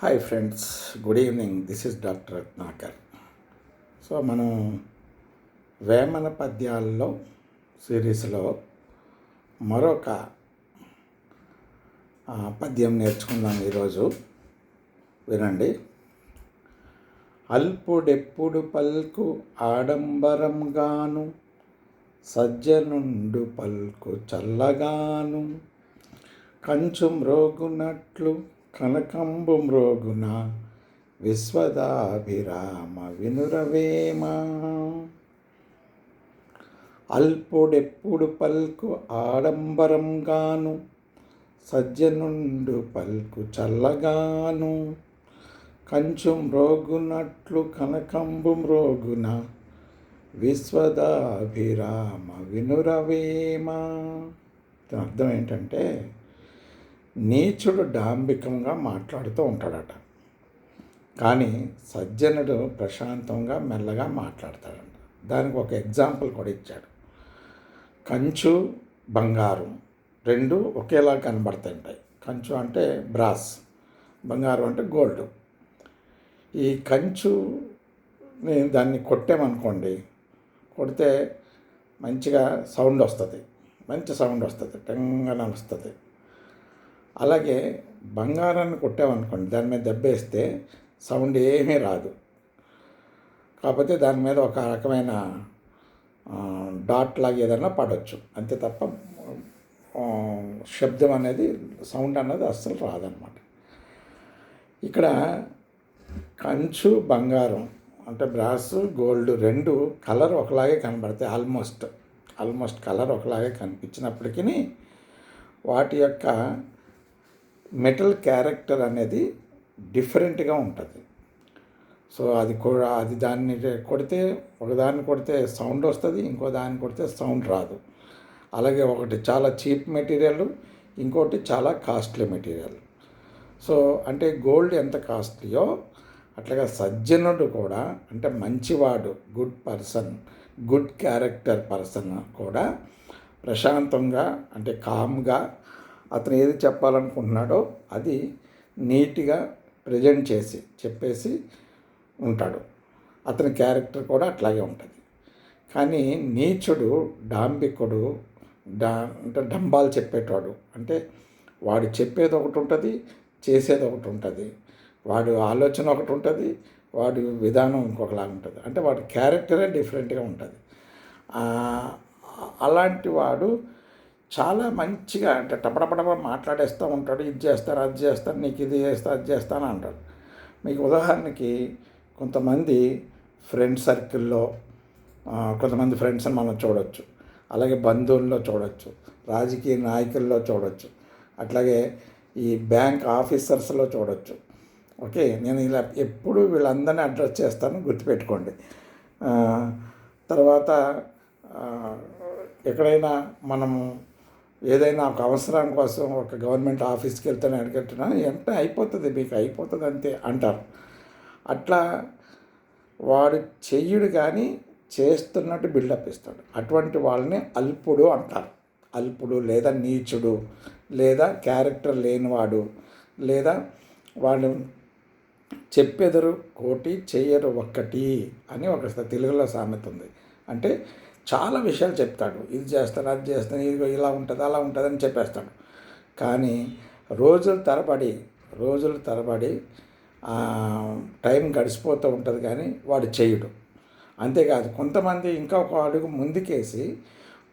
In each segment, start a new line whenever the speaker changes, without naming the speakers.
Hi friends, good evening. This is doctor Ratnakar. So మనం వేమన పద్యాల్లో సిరీస్లో మరొక పద్యం నేర్చుకుందాం ఈరోజు. వినండి. అల్పుడెప్పుడు పల్కు ఆడంబరంగాను, సజ్జనుండు పల్కు చల్లగాను, కంచు మ్రోగునట్లు కనకంబు మ్రోగున, విశ్వదాభిరామ వినురవేమ. అల్పుడెప్పుడు పల్కు ఆడంబరంగాను, సజ్జనుండు పల్కు చల్లగాను, కంచు మ్రోగునట్లు కనకంబు మ్రోగున, విశ్వదాభిరామ వినురవేమ. దీని అర్థం ఏంటంటే, నీచుడు డాంబికంగా మాట్లాడుతూ ఉంటాడట, కానీ సజ్జనుడు ప్రశాంతంగా మెల్లగా మాట్లాడతాడంట. దానికి ఒక ఎగ్జాంపుల్ కూడా ఇచ్చాడు. కంచు, బంగారం రెండు ఒకేలా కనబడుతుంటాయి. కంచు అంటే బ్రాస్, బంగారం అంటే గోల్డ్. ఈ కంచుని దాన్ని కొట్టామనుకోండి, కొడితే మంచిగా సౌండ్ వస్తుంది, మంచి సౌండ్ వస్తుంది, టంగన వస్తుంది. అలాగే బంగారాన్ని కొట్టామనుకోండి, దాని మీద దెబ్బేస్తే సౌండ్ ఏమీ రాదు. కాకపోతే దాని మీద ఒక రకమైన డాట్ లాగా ఏదైనా పడవచ్చు అంతే తప్ప శబ్దం అనేది, సౌండ్ అన్నది అస్సలు రాదనమాట. ఇక్కడ కంచు, బంగారం అంటే బ్రాస్, గోల్డ్ రెండు కలర్ ఒకలాగే కనబడతాయి. ఆల్మోస్ట్ కలర్ ఒకలాగే కనిపించినప్పటికీ వాటి యొక్క మెటల్ క్యారెక్టర్ అనేది డిఫరెంట్గా ఉంటుంది. సో అది దాన్ని కొడితే, ఒకదాన్ని కొడితే సౌండ్ వస్తుంది, ఇంకో దాన్ని కొడితే సౌండ్ రాదు. అలాగే ఒకటి చాలా చీప్ మెటీరియల్, ఇంకోటి చాలా కాస్ట్లీ మెటీరియల్. సో అంటే గోల్డ్ ఎంత కాస్ట్లీయో అట్లాగా సజ్జనుడు కూడా, అంటే మంచివాడు, good person, good character person కూడా ప్రశాంతంగా, అంటే కామ్గా అతను ఏది చెప్పాలనుకుంటున్నాడో అది నీట్గా ప్రజెంట్ చెప్పేసి ఉంటాడు. అతని క్యారెక్టర్ కూడా అట్లాగే ఉంటుంది. కానీ నీచుడు, డాంబికుడు, అంటే డంబాలు చెప్పేటవాడు, అంటే వాడు చెప్పేది ఒకటి ఉంటుంది, చేసేది ఒకటి ఉంటుంది. వాడు ఆలోచన ఒకటి ఉంటుంది, వాడి విధానం ఇంకొకలాగా ఉంటుంది. అంటే వాడి క్యారెక్టరే డిఫరెంట్గా ఉంటుంది. అలాంటి వాడు చాలా మంచిగా, అంటే టపటపటప మాట్లాడేస్తూ ఉంటాడు. ఇది చేస్తాను, అది చేస్తాను, నీకు ఇది చేస్తా, అది చేస్తాను అంటాడు. మీకు ఉదాహరణకి కొంతమంది ఫ్రెండ్ సర్కిల్లో కొంతమంది ఫ్రెండ్స్ని మనం చూడవచ్చు, అలాగే బంధువుల్లో చూడవచ్చు, రాజకీయ నాయకుల్లో చూడవచ్చు, అట్లాగే ఈ బ్యాంక్ ఆఫీసర్స్లో చూడవచ్చు. ఓకే, నేను ఇలా ఎప్పుడు వీళ్ళందరినీ అడ్రస్ చేస్తాను, గుర్తుపెట్టుకోండి. తర్వాత ఎక్కడైనా మనము ఏదైనా ఒక అవసరం కోసం ఒక గవర్నమెంట్ ఆఫీస్కి వెళ్తాను, అడిగట్టున్నా ఎంత అయిపోతుంది, మీకు అయిపోతుంది అంతే అంటారు. అట్లా వాడు చెయ్యడు కానీ చేస్తున్నట్టు బిల్డప్ ఇస్తాడు. అటువంటి వాళ్ళని అల్పుడు అంటారు. అల్పుడు లేదా నీచుడు లేదా క్యారెక్టర్ లేనివాడు, లేదా వాళ్ళు చెప్పెదరు కోటి చెయ్యరు ఒక్కటి అని ఒక తెలుగులో సామెత ఉంది. అంటే చాలా విషయాలు చెప్తాడు, ఇది చేస్తాను, అది చేస్తాను, ఇది ఇలా ఉంటుంది, అలా ఉంటుంది అని చెప్పేస్తాడు. కానీ రోజుల తరబడి టైం గడిచిపోతూ ఉంటుంది, కానీ వాడు చెయ్యడు. అంతేకాదు, కొంతమంది ఇంకా ఒక అడుగు ముందుకేసి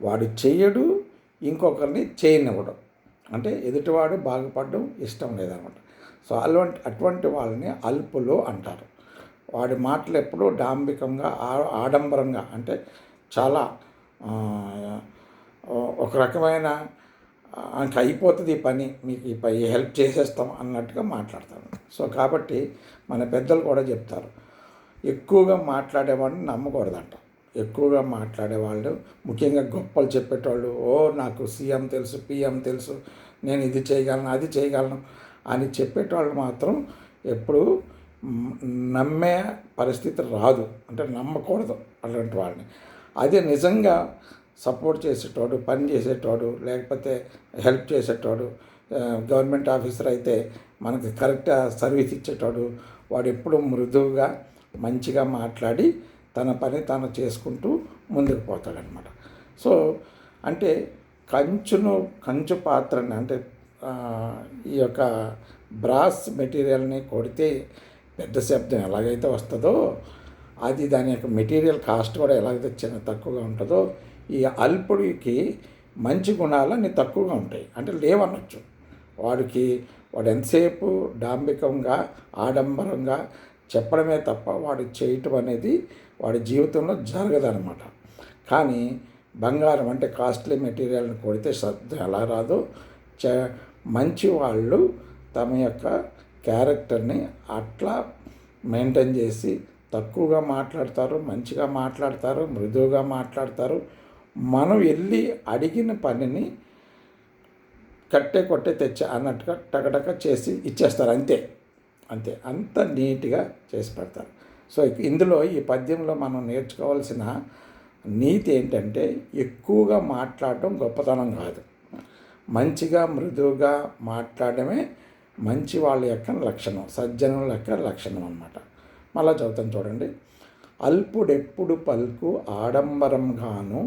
వాడు చెయ్యడు, ఇంకొకరిని చేయనివ్వడం, అంటే ఎదుటివాడు బాగుపడడం ఇష్టం లేదనమాట. సో అటువంటి వాళ్ళని అల్పులు అంటారు. వాడి మాటలు ఎప్పుడూ డాంబికంగా, ఆడంబరంగా, అంటే చాలా ఒక రకమైన అయిపోతుంది ఈ పని, మీకు ఈ హెల్ప్ చేసేస్తాం అన్నట్టుగా మాట్లాడతారు. సో కాబట్టి మన పెద్దలు కూడా చెప్తారు, ఎక్కువగా మాట్లాడేవాడిని నమ్మకూడదంట. ఎక్కువగా మాట్లాడేవాళ్ళు, ముఖ్యంగా గొప్పలు చెప్పేటోళ్ళు, నాకు సీఎం తెలుసు, పిఎం తెలుసు, నేను ఇది చేయగలను, అది చేయగలను అని చెప్పేటోళ్ళు మాత్రం ఎప్పుడు నమ్మే పరిస్థితి రాదు, అంటే నమ్మకూడదు అలాంటి వాళ్ళని. అదే నిజంగా సపోర్ట్ చేసేటోడు, పని చేసేటోడు, లేకపోతే హెల్ప్ చేసేటోడు, గవర్నమెంట్ ఆఫీసర్ అయితే మనకి కరెక్ట్ సర్వీస్ ఇచ్చేటాడు. వాడు ఎప్పుడు మృదువుగా మంచిగా మాట్లాడి తన పని తాను చేసుకుంటూ ముందుకు పోతాడనమాట. సో అంటే కంచు పాత్రని అంటే ఈ యొక్క బ్రాస్ మెటీరియల్ని కొడితే పెద్ద శబ్దం ఎలాగైతే వస్తుందో, అది దాని యొక్క మెటీరియల్ కాస్ట్ కూడా ఎలాగైతే చిన్న తక్కువగా ఉంటుందో, ఈ అల్పుడికి మంచి గుణాలన్నీ తక్కువగా ఉంటాయి, అంటే లేవనొచ్చు. వాడు ఎంతసేపు డాంబికంగా ఆడంబరంగా చెప్పడమే తప్ప వాడు చేయటం అనేది వాడి జీవితంలో జరగదనమాట. కానీ బంగారం అంటే కాస్ట్లీ మెటీరియల్ని కొడితే శబ్దం ఎలా రాదో, మంచి వాళ్ళు తమ యొక్క క్యారెక్టర్ని అట్లా మెయింటైన్ చేసి తక్కువగా మాట్లాడతారు, మంచిగా మాట్లాడతారు, మృదువుగా మాట్లాడతారు. మనం వెళ్ళి అడిగిన పనిని కొట్టే తెచ్చా అన్నట్టుగా టకటక చేసి ఇచ్చేస్తారు. అంతే అంత నీట్గా చేసి పెడతారు. సో ఇందులో ఈ పద్యంలో మనం నేర్చుకోవాల్సిన నీతి ఏంటంటే, ఎక్కువగా మాట్లాడటం గొప్పతనం కాదు, మంచిగా మృదువుగా మాట్లాడడమే మంచి వాళ్ళ యొక్క లక్షణం, సజ్జనుల యొక్క లక్షణం అన్నమాట. మళ్ళా చదువుతాను చూడండి. అల్పుడెప్పుడు పలుకు ఆడంబరంగాను,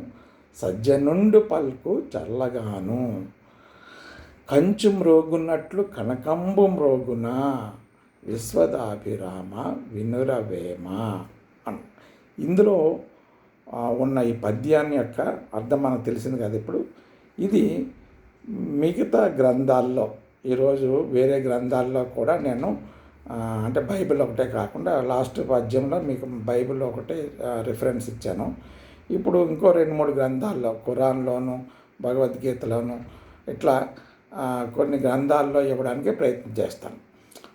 సజ్జనుండు పలుకు చల్లగాను, కంచు మ్రోగున్నట్లు కనకంబు మ్రోగున, విశ్వదాభిరామ వినురవేమ అని. ఇందులో ఉన్న ఈ పద్యాన్ని యొక్క అర్థం మనకు తెలిసింది కదా. ఇప్పుడు ఇది మిగతా గ్రంథాల్లో, ఈరోజు వేరే గ్రంథాల్లో కూడా నేను అంటే బైబిల్ ఒకటే కాకుండా లాస్ట్ పద్యంలో మీకు బైబిల్ ఒకటే రిఫరెన్స్ ఇచ్చాను. ఇప్పుడు ఇంకో 2-3 గ్రంథాల్లో, ఖురాన్లోను భగవద్గీతలోను ఇట్లా కొన్ని గ్రంథాల్లో ఇవ్వడానికి ప్రయత్నం చేస్తాను.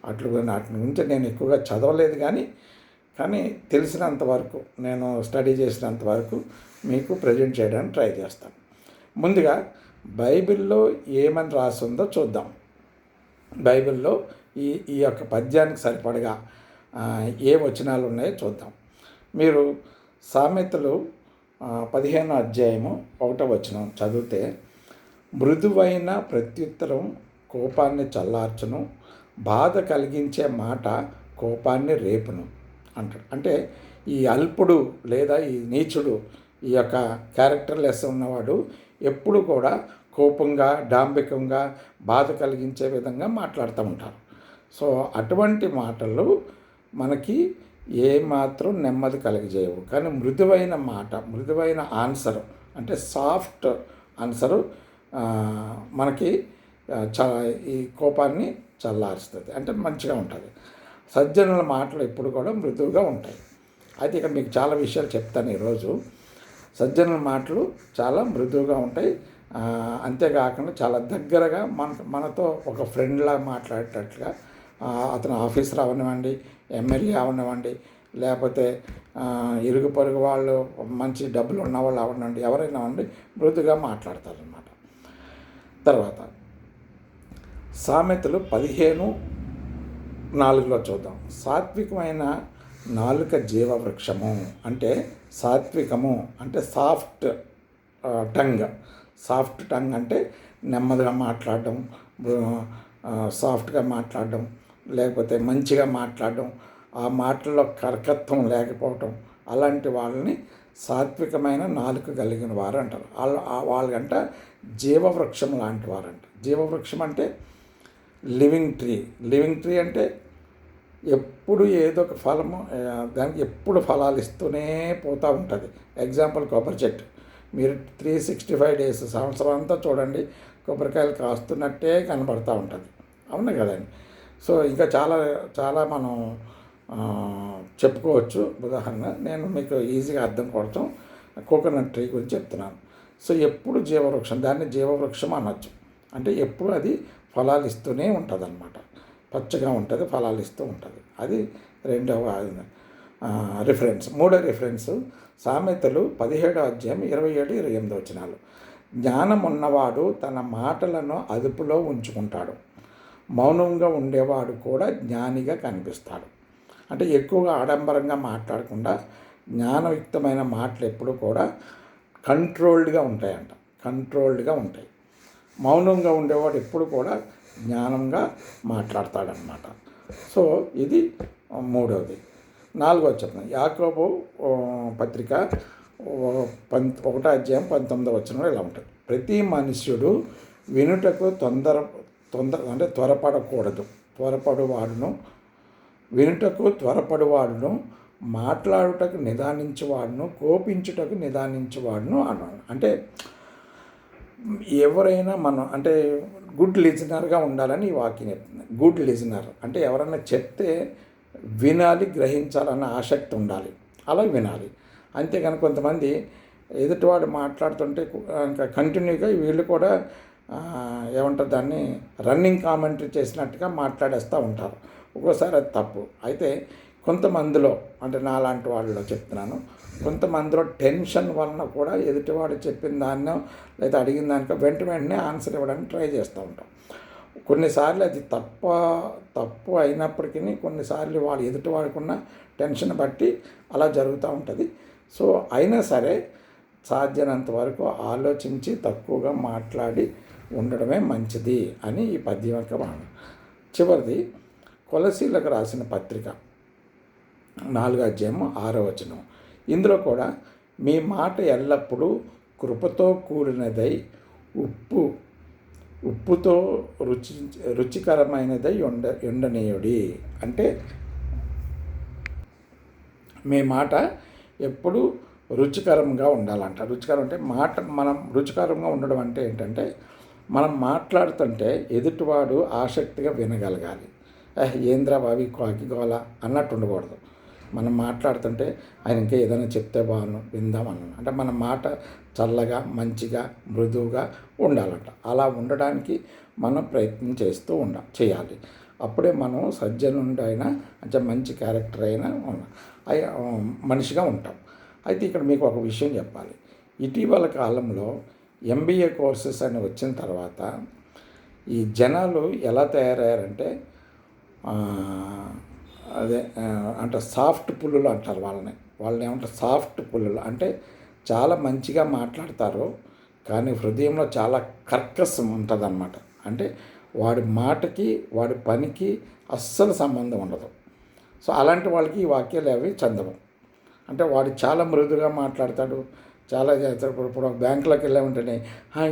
వాటి గురించి నేను ఎక్కువగా చదవలేదు, కానీ తెలిసినంత వరకు, నేను స్టడీ చేసినంత వరకు మీకు ప్రజెంట్ చేయడానికి ట్రై చేస్తాను. ముందుగా బైబిల్లో ఏమని రాసిందో చూద్దాం. బైబిల్లో ఈ యొక్క పద్యానికి సరిపడగా ఏ వచనాలు ఉన్నాయో చూద్దాం. మీరు సామెతలు 15వ అధ్యాయము 1వ వచనం చదివితే, మృదువైన ప్రత్యుత్తరం కోపాన్ని చల్లార్చును, బాధ కలిగించే మాట కోపాన్ని రేపును అంటాడు. అంటే ఈ అల్పుడు లేదా ఈ నీచుడు, ఈ యొక్క క్యారెక్టర్లెస్ ఉన్నవాడు ఎప్పుడు కూడా కోపంగా డాంబికంగా బాధ కలిగించే విధంగా మాట్లాడుతూ ఉంటారు. సో అటువంటి మాటలు మనకి ఏమాత్రం నెమ్మది కలిగజేయవు. కానీ మృదువైన మాట, మృదువైన ఆన్సర్ అంటే సాఫ్ట్ ఆన్సరు మనకి ఈ కోపాన్ని చల్లారుస్తుంది, అంటే మంచిగా ఉంటుంది. సజ్జనుల మాటలు ఎప్పుడు కూడా మృదువుగా ఉంటాయి. అయితే ఇక్కడ మీకు చాలా విషయాలు చెప్తాను ఈరోజు. సజ్జనుల మాటలు చాలా మృదువుగా ఉంటాయి. అంతేకాకుండా చాలా దగ్గరగా మనతో ఒక ఫ్రెండ్లా మాట్లాడేటట్లుగా, అతను ఆఫీసర్ అవనివ్వండి, ఎమ్మెల్యే అవనివ్వండి, లేకపోతే ఇరుగు పొరుగు వాళ్ళు, మంచి డబ్బులు ఉన్నవాళ్ళు అవనివ్వండి, ఎవరైనా అవ్వండి, మృదుగా మాట్లాడతారనమాట. తర్వాత సామెతలు 15:4 చూద్దాం. సాత్వికమైన నాలుక జీవవృక్షము, అంటే సాత్వికము అంటే సాఫ్ట్ టంగ్. సాఫ్ట్ టంగ్ అంటే నెమ్మదిగా మాట్లాడడం, సాఫ్ట్గా మాట్లాడడం, లేకపోతే మంచిగా మాట్లాడడం, ఆ మాటల్లో కర్కత్వం లేకపోవటం, అలాంటి వాళ్ళని సాత్వికమైన నాలుక కలిగిన వారు అంటారు. వాళ్ళకంట జీవవృక్షం లాంటి వారంట. జీవవృక్షం అంటే లివింగ్ ట్రీ. లివింగ్ ట్రీ అంటే ఎప్పుడు ఏదో ఒక ఫలము, దానికి ఎప్పుడు ఫలాలు ఇస్తూనే పోతూ ఉంటుంది. ఎగ్జాంపుల్ కొబ్బరి చెట్టు. మీరు 365 days సంవత్సరం అంతా చూడండి, కొబ్బరికాయలు కాస్తున్నట్టే కనబడుతూ ఉంటుంది. అవును కదండి. సో ఇంకా చాలా చాలా మనం చెప్పుకోవచ్చు. ఉదాహరణ నేను మీకు ఈజీగా అర్థం కోసం కోకోనట్ ట్రీ గురించి చెప్తున్నాను. సో ఎప్పుడు జీవవృక్షం, దాన్ని జీవవృక్షం అనొచ్చు. అంటే ఎప్పుడు అది ఫలాలు ఇస్తూనే ఉంటుంది అన్నమాట. పచ్చగా ఉంటుంది, ఫలాలు ఇస్తూ ఉంటుంది. అది రెండవ రిఫరెన్స్. మూడో రిఫరెన్స్ సామెతలు 17వ అధ్యాయం 27-28 వచనాలు. జ్ఞానం ఉన్నవాడు తన మాటలను అదుపులో ఉంచుకుంటాడు, మౌనంగా ఉండేవాడు కూడా జ్ఞానిగా కనిపిస్తాడు. అంటే ఎక్కువగా ఆడంబరంగా మాట్లాడకుండా జ్ఞానయుక్తమైన మాటలు ఎప్పుడు కూడా కంట్రోల్డ్గా ఉంటాయంట. కంట్రోల్డ్గా ఉంటాయి. మౌనంగా ఉండేవాడు ఎప్పుడు కూడా జ్ఞానంగా మాట్లాడతాడనమాట. సో ఇది మూడవది. నాలుగో చెప్తాను. యాకోబు పత్రిక 1:19 ఇలా ఉంటుంది. ప్రతి మనుష్యుడు వినుటకు అంటే త్వరపడకూడదు. వినుటకు త్వరపడువాడును, మాట్లాడుటకు నిదానించువాడును, కోపించుటకు నిదానించువాడును అన్నాడు. అంటే ఎవరైనా మనం అంటే గుడ్ లిజనర్గా ఉండాలని ఈ వాక్యం చెప్తుంది. గుడ్ లిజనర్ అంటే ఎవరైనా చెప్తే వినాలి, గ్రహించాలన్న ఆసక్తి ఉండాలి, అలా వినాలి. అంతేకాని కొంతమంది ఎదుటివాడు మాట్లాడుతుంటే ఇంకా కంటిన్యూగా వీళ్ళు కూడా ఏమంటారు దాన్ని రన్నింగ్ కామెంటరీ చేసినట్టుగా మాట్లాడేస్తూ ఉంటారు. ఒక్కోసారి అది తప్పు. అయితే కొంతమందిలో అంటే నాలాంటి వాళ్ళలో చెప్తున్నాను, కొంతమందిలో టెన్షన్ వలన కూడా ఎదుటివాడు చెప్పిన దాన్నో లేదా అడిగిన దానికో వెంటనే ఆన్సర్ ఇవ్వడానికి ట్రై చేస్తూ ఉంటాం. కొన్నిసార్లు అది తప్పు అయినప్పటికీ కొన్నిసార్లు వాళ్ళు ఎదుటివాడుకున్న టెన్షన్ బట్టి అలా జరుగుతూ ఉంటుంది. సో అయినా సరే సాధ్యమైనంత వరకు ఆలోచించి తక్కువగా మాట్లాడి ఉండడమే మంచిది అని ఈ పద్యం యొక్క భావన. చివరిది కొలసీలకు రాసిన పత్రిక 4:6. ఇందులో కూడా మీ మాట ఎల్లప్పుడూ కృపతో కూడినదై ఉప్పుతో రుచికరమైనదై ఉండనీయుడి. అంటే మీ మాట ఎప్పుడు రుచికరంగా ఉండాలంట. రుచికరం అంటే మనం రుచికరంగా ఉండడం అంటే ఏంటంటే మనం మాట్లాడుతుంటే ఎదుటివాడు ఆసక్తిగా వినగలగాలి. ఏంద్రా బావి కాకిగోల అన్నట్టు ఉండకూడదు. మనం మాట్లాడుతుంటే ఆయన ఇంకా ఏదైనా చెప్తే బాగున్నాం విందాం అన్నాను అంటే మన మాట చల్లగా మంచిగా మృదువుగా ఉండాలంట. అలా ఉండడానికి మనం ప్రయత్నం చేయాలి. అప్పుడే మనం సజ్జనుడైనా అంటే మంచి క్యారెక్టర్ అయినా మనిషిగా ఉంటాం. అయితే ఇక్కడ మీకు ఒక విషయం చెప్పాలి. ఇటీవల కాలంలో MBA కోర్సెస్ అని వచ్చిన తర్వాత ఈ జనాలు ఎలా తయారయ్యారంటే అంటే సాఫ్ట్ పుల్లులు అంటారు వాళ్ళని ఏమంటారు సాఫ్ట్ పుల్లులు అంటే చాలా మంచిగా మాట్లాడతారు, కానీ హృదయంలో చాలా కర్కశం ఉంటుందన్నమాట. అంటే వాడి మాటకి వాడి పనికి అస్సలు సంబంధం ఉండదు. సో అలాంటి వాళ్ళకి ఈ వాక్యాలు అవి చందవం. అంటే వాడు చాలా మృదుగా మాట్లాడతాడు, చాలా చేస్తాడు. ఇప్పుడు బ్యాంకులోకి వెళ్ళామంటేనే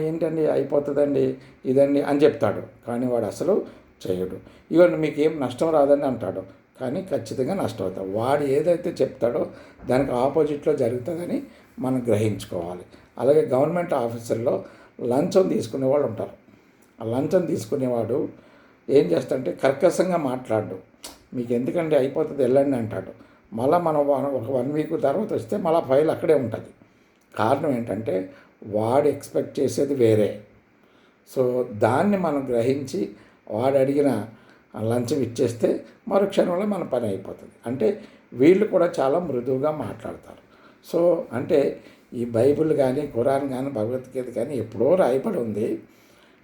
ఏంటండి అయిపోతుందండి ఇదండి అని చెప్తాడు, కానీ వాడు అసలు చేయడు. ఇవన్నీ మీకు ఏం నష్టం రాదని అంటాడు, కానీ ఖచ్చితంగా నష్టం అవుతాడు. వాడు ఏదైతే చెప్తాడో దానికి ఆపోజిట్లో జరుగుతుందని మనం గ్రహించుకోవాలి. అలాగే గవర్నమెంట్ ఆఫీసుల్లో లంచం తీసుకునే వాళ్ళు ఉంటారు. ఆ లంచం తీసుకునేవాడు ఏం చేస్తాడంటే కర్కశంగా మాట్లాడు, మీకు ఎందుకంటే అయిపోతుంది వెళ్ళండి అంటాడు. మళ్ళీ మనం ఒక 1 వీక్ తర్వాత వస్తే మళ్ళీ ఫైల్ అక్కడే ఉంటుంది. కారణం ఏంటంటే వాడు ఎక్స్పెక్ట్ చేసేది వేరే. సో దాన్ని మనం గ్రహించి వాడు అడిగిన లంచం ఇచ్చేస్తే మరుక్షణంలో మన పని అయిపోతుంది. అంటే వీళ్ళు కూడా చాలా మృదువుగా మాట్లాడతారు. సో అంటే ఈ బైబిల్ కానీ ఖురాన్ కానీ భగవద్గీత కానీ ఎప్పుడో రాయబడి ఉంది,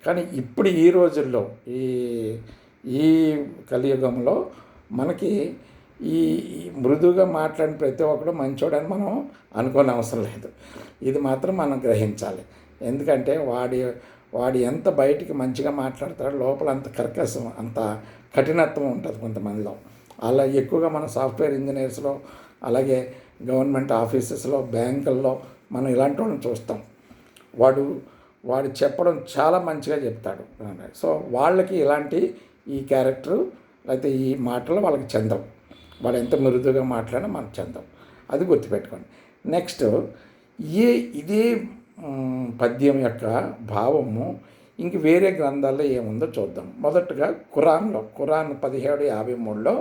కానీ ఇప్పుడు ఈ రోజుల్లో ఈ కలియుగంలో మనకి ఈ మృదువుగా మాట్లాడిన ప్రతి ఒక్కడు మంచోడని మనం అనుకోని అవసరం లేదు. ఇది మాత్రం మనం గ్రహించాలి. ఎందుకంటే వాడి ఎంత బయటికి మంచిగా మాట్లాడతాడో లోపల అంత కర్కశం అంత కఠినత్వం ఉంటుంది కొంతమందిలో. అలా ఎక్కువగా మన సాఫ్ట్వేర్ ఇంజనీర్స్లో అలాగే గవర్నమెంట్ ఆఫీసెస్లో బ్యాంకుల్లో మనం ఇలాంటి వాళ్ళని చూస్తాం. వాడు చెప్పడం చాలా మంచిగా చెప్తాడు. సో వాళ్ళకి ఇలాంటి ఈ క్యారెక్టరు లేకపోతే ఈ మాటలు వాళ్ళకి చెందవు. వాడు ఎంత మృదువుగా మాట్లాడినా మనకు చెందవు. అది గుర్తుపెట్టుకోండి. నెక్స్ట్ ఇదే పద్యం యొక్క భావము ఇంక వేరే గ్రంథాల్లో ఏముందో చూద్దాం. మొదటగా ఖురాన్ 17:53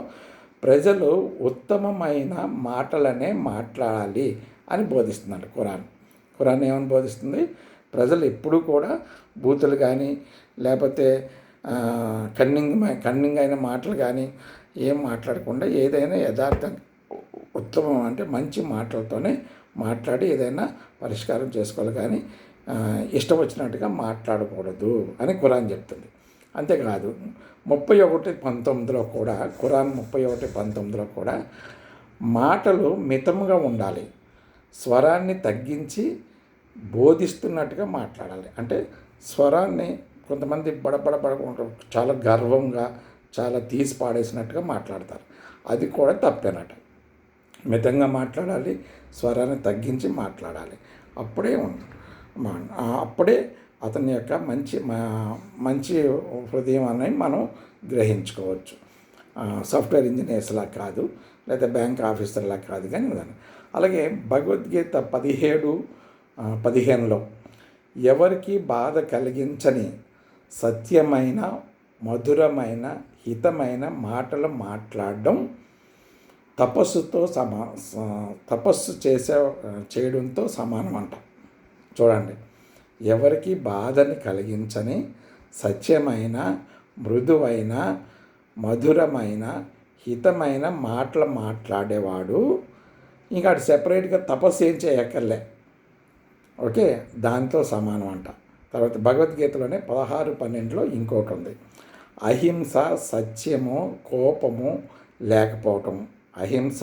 ప్రజలు ఉత్తమమైన మాటలనే మాట్లాడాలి అని బోధిస్తున్నాడు ఖురాన్ ఏమని బోధిస్తుంది? ప్రజలు ఎప్పుడూ కూడా బూతులు కానీ లేకపోతే కన్నింగ్ అయిన మాటలు కానీ ఏం మాట్లాడకుండా ఏదైనా యథార్థం ఉత్తమం అంటే మంచి మాటలతోనే మాట్లాడి ఏదైనా పరిష్కారం చేసుకోవాలి, కానీ ఇష్టం వచ్చినట్టుగా మాట్లాడకూడదు అని ఖురాన్ చెప్తుంది. అంతేకాదు 31:19 కూడా ఖురాన్ 31:19 కూడా మాటలు మితంగా ఉండాలి, స్వరాన్ని తగ్గించి బోధిస్తున్నట్టుగా మాట్లాడాలి. అంటే స్వరాన్ని కొంతమంది చాలా గర్వంగా చాలా తీసి పాడేసినట్టుగా మాట్లాడతారు. అది కూడా తప్పేనట. మితంగా మాట్లాడాలి, స్వరాన్ని తగ్గించి మాట్లాడాలి. అప్పుడే అతని యొక్క మంచి హృదయం అనేది మనం గ్రహించుకోవచ్చు. సాఫ్ట్వేర్ ఇంజనీర్స్లా కాదు, లేదా బ్యాంక్ ఆఫీసర్లా కాదు, కానీ అలాగే భగవద్గీత 17:15లో ఎవరికి బాధ కలిగించని సత్యమైన, మధురమైన, హితమైన మాటలు మాట్లాడడం తపస్సు చేయడంతో సమానం అంట. చూడండి, ఎవరికి బాధని కలిగించని సత్యమైన, మృదువైన, మధురమైన, హితమైన మాటలు మాట్లాడేవాడు ఇంకా అటు సెపరేట్గా తపస్సు ఏం చేయక్కర్లే. ఓకే, దాంతో సమానం అంట. తర్వాత భగవద్గీతలోనే 16:12లో ఇంకోటి ఉంది. అహింస, సత్యము, కోపము లేకపోవటము. అహింస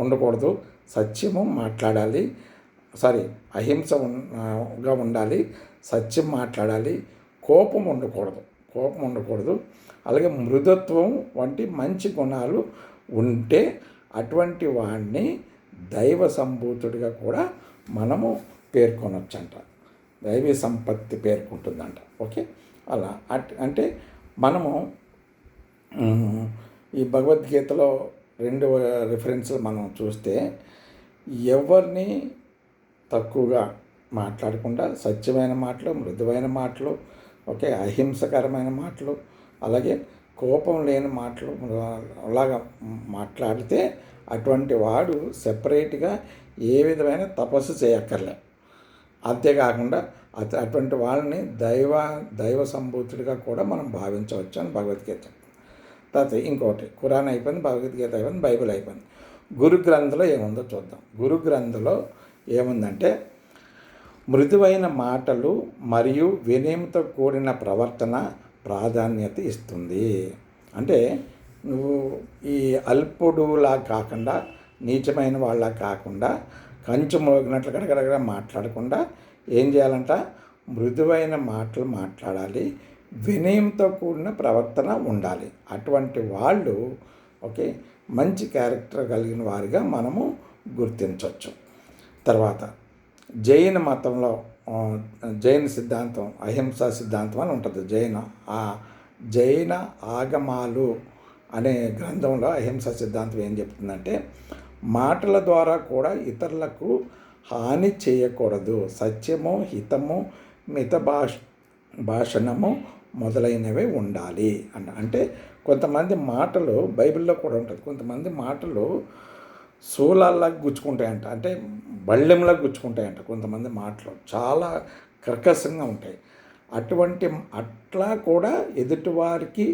ఉండకూడదు, సత్యము మాట్లాడాలి, అహింసగా ఉండాలి, సత్యం మాట్లాడాలి, కోపం ఉండకూడదు. అలాగే మృదుత్వం వంటి మంచి గుణాలు ఉంటే అటువంటి వాడిని దైవ సంభూతుడిగా కూడా మనము పేర్కొనొచ్చంట. దైవీ సంపత్తి పేర్కొంటుందంట. ఓకే, అలా అంటే మనము ఈ భగవద్గీతలో 2 రిఫరెన్స్లు మనం చూస్తే ఎవరిని తక్కువగా మాట్లాడకుండా సత్యమైన మాటలు, మృదువైన మాటలు, ఓకే, అహింసకరమైన మాటలు, అలాగే కోపం లేని మాటలు అలాగా మాట్లాడితే అటువంటి వాడు సెపరేట్గా ఏ విధమైన తపస్సు చేయక్కర్లే. అంతేకాకుండా అటువంటి వాళ్ళని దైవ సంభూతుడిగా కూడా మనం భావించవచ్చు అని భగవద్గీత. తర్వాత ఇంకోటి, ఖురాన్ అయిపోయింది, భగవద్గీత అయిపోయింది, బైబిల్ అయిపోయింది. గురు గ్రంథంలో ఏముందో చూద్దాం. గురు గ్రంథంలో ఏముందంటే, మృదువైన మాటలు మరియు వినయంతో కూడిన ప్రవర్తన ప్రాధాన్యత ఇస్తుంది. అంటే నువ్వు ఈ అల్పుడులా కాకుండా, నీచమైన వాళ్ళ కాకుండా, కంచు మోగినట్లు గడగడగడ మాట్లాడకుండా ఏం చేయాలంట, మృదువైన మాటలు మాట్లాడాలి, వినయంతో కూడిన ప్రవర్తన ఉండాలి. అటువంటి వాళ్ళు ఓకే మంచి క్యారెక్టర్ కలిగిన వారిగా మనము గుర్తించవచ్చు. తర్వాత జైన మతంలో జైన సిద్ధాంతం, అహింసా సిద్ధాంతం అని ఉంటుంది. జైన ఆగమాలు అనే గ్రంథంలో అహింసా సిద్ధాంతం ఏం చెప్తుందంటే, మాటల ద్వారా కూడా ఇతరులకు హాని చేయకూడదు, సత్యము, హితము, మిత భాషణము మొదలైనవి ఉండాలి అంటే కొంతమంది మాటలు బైబిల్లో కూడా ఉంటుంది. కొంతమంది మాటలు శూలాల్లా గుచ్చుకుంటాయంట, అంటే బళ్ళెంలా గుచ్చుకుంటాయంట. కొంతమంది మాటలు చాలా కర్కశంగా ఉంటాయి. అట్లా కూడా ఎదుటివారికి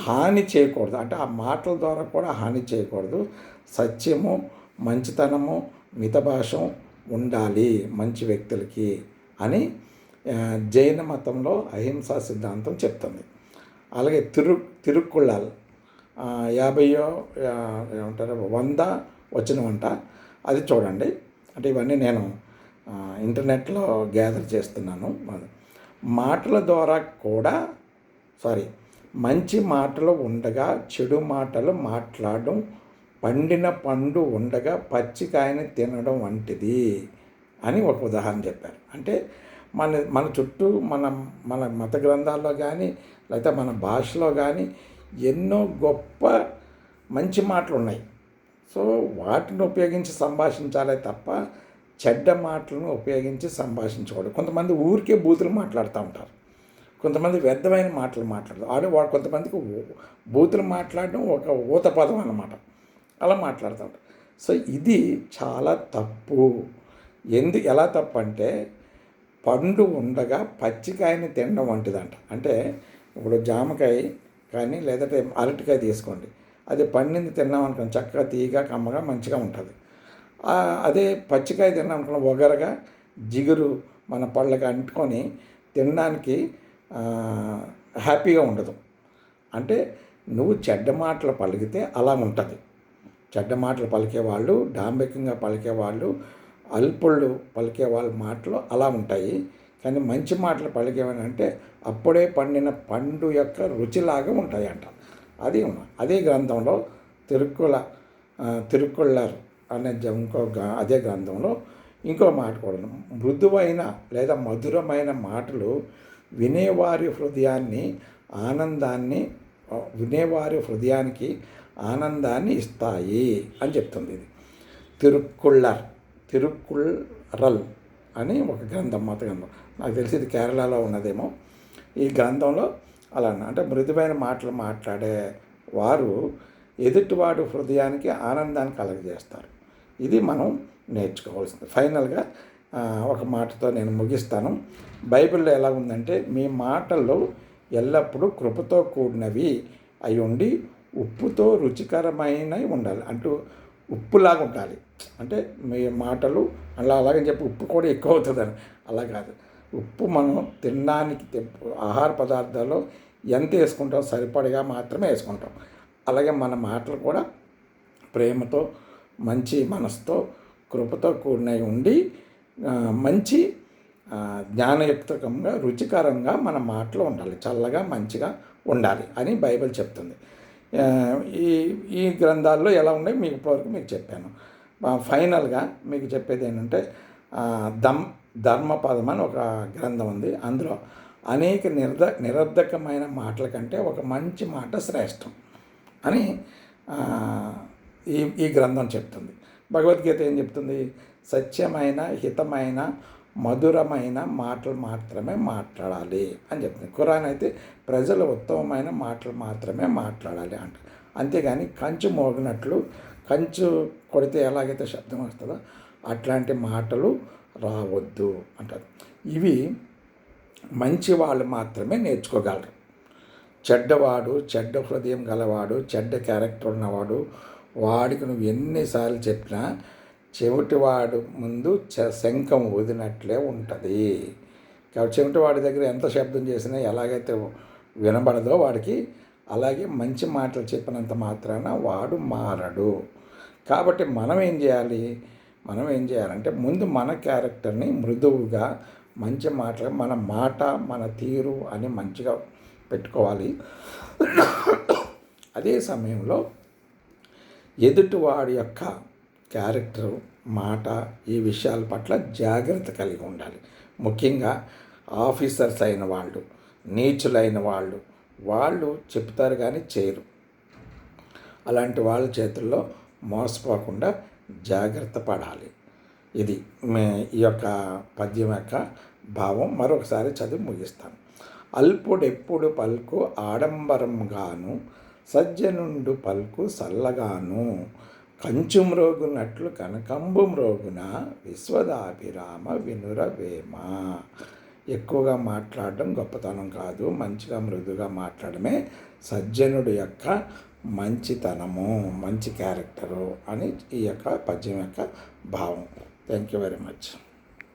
హాని చేయకూడదు, అంటే ఆ మాటల ద్వారా కూడా హాని చేయకూడదు. సత్యము, మంచితనము, మితభాషం ఉండాలి మంచి వ్యక్తులకి అని జైన మతంలో అహింసా సిద్ధాంతం చెప్తుంది. అలాగే తిరుక్కుళ్ళాలు 100 వచనమంట, అది చూడండి. అంటే ఇవన్నీ నేను ఇంటర్నెట్లో గ్యాదర్ చేస్తున్నాను. మాటల ద్వారా కూడా మంచి మాటలు ఉండగా చెడు మాటలు మాట్లాడడం, పండిన పండు ఉండగా పచ్చికాయని తినడం వంటిది అని ఒక ఉదాహరణ చెప్పారు. అంటే మన చుట్టూ మన మత గ్రంథాల్లో కానీ లేకపోతే మన భాషలో కానీ ఎన్నో గొప్ప మంచి మాటలు ఉన్నాయి. సో వాటిని ఉపయోగించి సంభాషించాలే తప్ప చెడ్డ మాటలను ఉపయోగించి సంభాషించకూడదు. కొంతమంది ఊరికే బూతులు మాట్లాడుతూ ఉంటారు, కొంతమంది వ్యర్థమైన మాటలు మాట్లాడతారు. వాడు కొంతమందికి బూతులు మాట్లాడడం ఒక ఊత పదం అన్నమాట, అలా మాట్లాడుతూ ఉంటారు. సో ఇది చాలా తప్పు. ఎలా తప్పు అంటే, పండు ఉండగా పచ్చికాయని తినడం వంటిదంట. అంటే ఇప్పుడు జామకాయ కానీ లేదంటే అరటికాయ తీసుకోండి, అది పండింది తిన్నాం అనుకోండి, చక్కగా తీయగా కమ్మగా మంచిగా ఉంటుంది. అదే పచ్చికాయ తిన్నాం అనుకున్న ఒగరగా జిగురు మన పళ్ళకి అంటుకొని తినడానికి హ్యాపీగా ఉండదు. అంటే నువ్వు చెడ్డ మాటలు పలికితే అలా ఉంటుంది. చెడ్డ మాటలు పలికేవాళ్ళు, డాంబికంగా పలికేవాళ్ళు, అల్పుళ్ళు పలికే వాళ్ళ మాటలు అలా ఉంటాయి. కానీ మంచి మాటలు పలికేమనంటే అప్పుడే పండిన పండు యొక్క రుచిలాగా ఉంటాయంట. అది అదే గ్రంథంలో తిరుక్కుళ్ళర్ అనే అదే గ్రంథంలో ఇంకో మాట కూడా, మృదువైన లేదా మధురమైన మాటలు వినేవారి హృదయానికి ఆనందాన్ని ఇస్తాయి అని చెప్తుంది. ఇది తిరుక్కుళ్ళరల్ అని ఒక గ్రంథం, మత గ్రంథం. నాకు తెలిసి ఇది కేరళలో ఉన్నదేమో. ఈ గ్రంథంలో అలా అంటే మృదువైన మాటలు మాట్లాడే వారు ఎదుటివాడు హృదయానికి ఆనందాన్ని కలగజేస్తారు. ఇది మనం నేర్చుకోవాల్సింది. ఫైనల్గా ఒక మాటతో నేను ముగిస్తాను. బైబిల్లో ఎలా ఉందంటే, మీ మాటలు ఎల్లప్పుడూ కృపతో కూడినవి అయి ఉండి ఉప్పుతో రుచికరమైనవి ఉండాలి. అంటూ ఉప్పులాగా ఉండాలి. అంటే మీ మాటలు అలాగని చెప్పి ఉప్పు కూడా ఎక్కువ అవుతుందని అలా కాదు. ఉప్పు మనం తినడానికి ఆహార పదార్థాల్లో ఎంత వేసుకుంటాం సరిపడగా మాత్రమే వేసుకుంటాం. అలాగే మన మాటలు కూడా ప్రేమతో, మంచి మనసుతో, కృపతో కూడినవి ఉండి మంచి జ్ఞానయుక్తంగా, రుచికరంగా మన మాటలు ఉండాలి. చల్లగా, మంచిగా ఉండాలి అని బైబిల్ చెప్తుంది. ఈ గ్రంథాల్లో ఎలా ఉన్నాయి మీకు ఇప్పటివరకు మీకు చెప్పాను. ఫైనల్గా మీకు చెప్పేది ఏంటంటే, ధర్మపదం అని ఒక గ్రంథం ఉంది. అందులో అనేక నిరర్ధకమైన మాటల కంటే ఒక మంచి మాట శ్రేష్టం అని ఈ గ్రంథం చెప్తుంది. భగవద్గీత ఏం చెప్తుంది? సత్యమైన, హితమైన, మధురమైన మాటలు మాత్రమే మాట్లాడాలి అని చెప్తుంది. ఖురాన్ అయితే ప్రజలు ఉత్తమమైన మాటలు మాత్రమే మాట్లాడాలి అంట. అంతేగాని కంచు మోగినట్లు, కంచు కొడితే ఎలాగైతే శబ్దం వస్తుందో అట్లాంటి మాటలు రావద్దు అంటారు. ఇవి మంచి వాళ్ళు మాత్రమే నేర్చుకోగలరు. చెడ్డవాడు, చెడ్డ హృదయం గలవాడు, చెడ్డ క్యారెక్టర్ ఉన్నవాడు, వాడికి నువ్వు ఎన్నిసార్లు చెప్పినా చెవిటివాడు ముందు శంఖం ఊదినట్లే ఉంటుంది. కాబట్టి చెవిటివాడి దగ్గర ఎంత శబ్దం చేసినా ఎలాగైతే వినబడదో వాడికి, అలాగే మంచి మాటలు చెప్పినంత మాత్రాన వాడు మారడు. కాబట్టి మనం ఏం చేయాలంటే ముందు మన క్యారెక్టర్ని మృదువుగా, మంచి మాటలు, మన మాట, మన తీరు అని మంచిగా పెట్టుకోవాలి. అదే సమయంలో ఎదుటివాడి యొక్క క్యారెక్టర్, మాట, ఈ విషయాల పట్ల జాగ్రత్త కలిగి ఉండాలి. ముఖ్యంగా ఆఫీసర్స్ అయిన వాళ్ళు, నీచులైన వాళ్ళు చెప్తారు కానీ చేయరు. అలాంటి వాళ్ళ చేతుల్లో మోసపోకుండా జాగ్రత్త పడాలి. ఇది ఈ యొక్క పద్యం యొక్క భావం. మరొకసారి చదివి ముగిస్తాను. అల్పుడెప్పుడు పలుకు ఆడంబరంగాను, సజ్జనుండు పలుకు సల్లగాను, కంచు మ్రోగునట్లు కనకంబు మ్రోగున, విశ్వదాభిరామ వినురవేమ. ఎక్కువగా మాట్లాడడం గొప్పతనం కాదు, మంచిగా మృదుగా మాట్లాడమే సజ్జనుడు యొక్క మంచితనము, మంచి క్యారెక్టరు అని ఈ యొక్క పద్యం యొక్క భావం. Thank you very much.